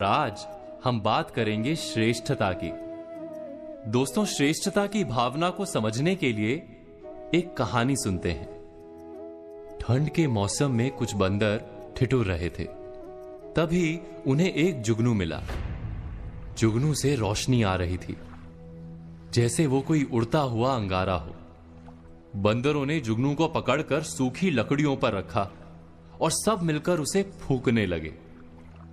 आज हम बात करेंगे श्रेष्ठता की। दोस्तों, श्रेष्ठता की भावना को समझने के लिए एक कहानी सुनते हैं। ठंड के मौसम में कुछ बंदर ठिठुर रहे थे। तभी उन्हें एक जुगनू मिला। जुगनू से रोशनी आ रही थी, जैसे वो कोई उड़ता हुआ अंगारा हो। बंदरों ने जुगनू को पकड़कर सूखी लकड़ियों पर रखा और सब मिलकर उसे फूंकने लगे।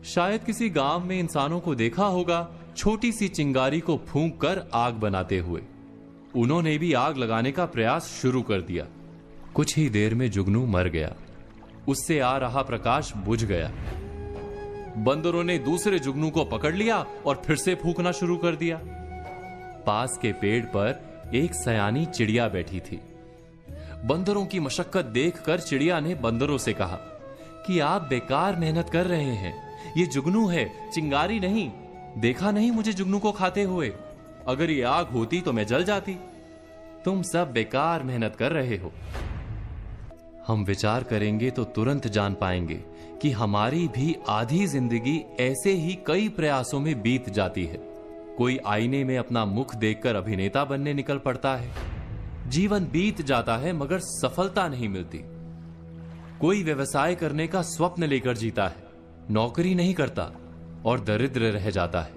शायद किसी गांव में इंसानों को देखा होगा छोटी सी चिंगारी को फूंककर आग बनाते हुए। उन्होंने भी आग लगाने का प्रयास शुरू कर दिया। कुछ ही देर में जुगनू मर गया। उससे आ रहा प्रकाश बुझ गया। बंदरों ने दूसरे जुगनू को पकड़ लिया और फिर से फूंकना शुरू कर दिया। पास के पेड़ पर एक सयानी चिड़िया बैठी थी। बंदरों की मशक्कत देखकर चिड़िया ने बंदरों से कहा कि आप बेकार मेहनत कर रहे हैं। ये जुगनू है, चिंगारी नहीं। देखा नहीं मुझे जुगनू को खाते हुए? अगर ये आग होती तो मैं जल जाती। तुम सब बेकार मेहनत कर रहे हो। हम विचार करेंगे तो तुरंत जान पाएंगे कि हमारी भी आधी जिंदगी ऐसे ही कई प्रयासों में बीत जाती है। कोई आईने में अपना मुख देखकर अभिनेता बनने निकल पड़ता है। जीवन बीत जाता है मगर सफलता नहीं मिलती। कोई व्यवसाय करने का स्वप्न लेकर जीता है, नौकरी नहीं करता और दरिद्र रह जाता है।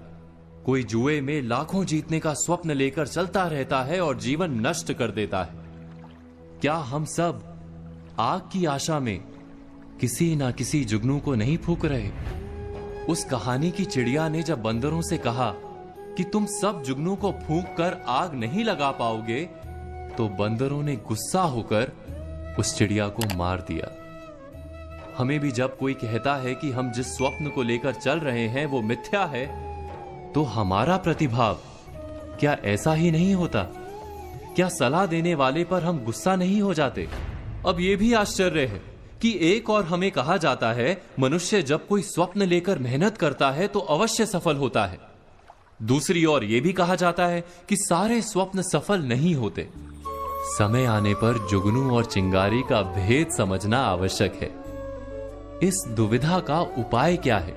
कोई जुए में लाखों जीतने का स्वप्न लेकर चलता रहता है और जीवन नष्ट कर देता है। क्या हम सब आग की आशा में किसी ना किसी जुगनू को नहीं फूंक रहे? उस कहानी की चिड़िया ने जब बंदरों से कहा कि तुम सब जुगनू को फूंक कर आग नहीं लगा पाओगे, तो बंदरों ने गुस्सा होकर उस चिड़िया को मार दिया। हमें भी जब कोई कहता है कि हम जिस स्वप्न को लेकर चल रहे हैं वो मिथ्या है, तो हमारा प्रतिभाव क्या ऐसा ही नहीं होता? क्या सलाह देने वाले पर हम गुस्सा नहीं हो जाते? अब यह भी आश्चर्य है कि एक और हमें कहा जाता है मनुष्य जब कोई स्वप्न लेकर मेहनत करता है तो अवश्य सफल होता है। दूसरी ओर यह भी कहा जाता है कि सारे स्वप्न सफल नहीं होते। समय आने पर जुगनू और चिंगारी का भेद समझना आवश्यक है। इस दुविधा का उपाय क्या है?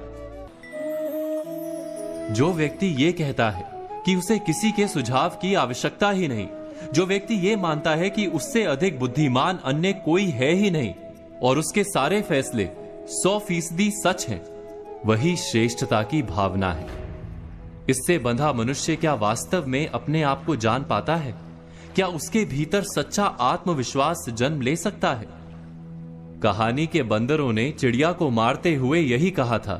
जो व्यक्ति ये कहता है कि उसे किसी के सुझाव की आवश्यकता ही नहीं, जो व्यक्ति ये मानता है कि उससे अधिक बुद्धिमान अन्य कोई है ही नहीं और उसके सारे फैसले 100% सच हैं, वही श्रेष्ठता की भावना है। इससे बंधा मनुष्य क्या वास्तव में अपने आप को जान पाता है? क्या उसके भीतर सच्चा आत्मविश्वास जन्म ले सकता है? कहानी के बंदरों ने चिड़िया को मारते हुए यही कहा था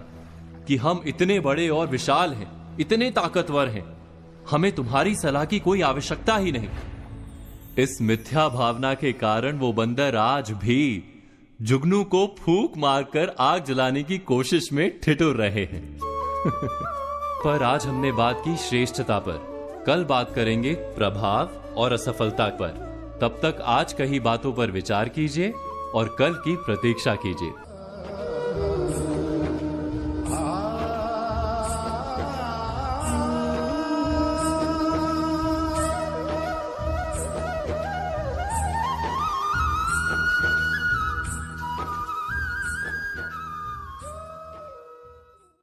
कि हम इतने बड़े और विशाल हैं, इतने ताकतवर हैं, हमें तुम्हारी सलाह की कोई आवश्यकता ही नहीं। इस मिथ्या भावना के कारण वो बंदर आज भी जुगनू को फूंक मारकर आग जलाने की कोशिश में ठिठुर रहे हैं। पर आज हमने बात की श्रेष्ठता पर। कल बात करेंगे प्रभाव और असफलता पर। तब तक आज कही बातों पर विचार कीजिए और कल की प्रतीक्षा कीजिए।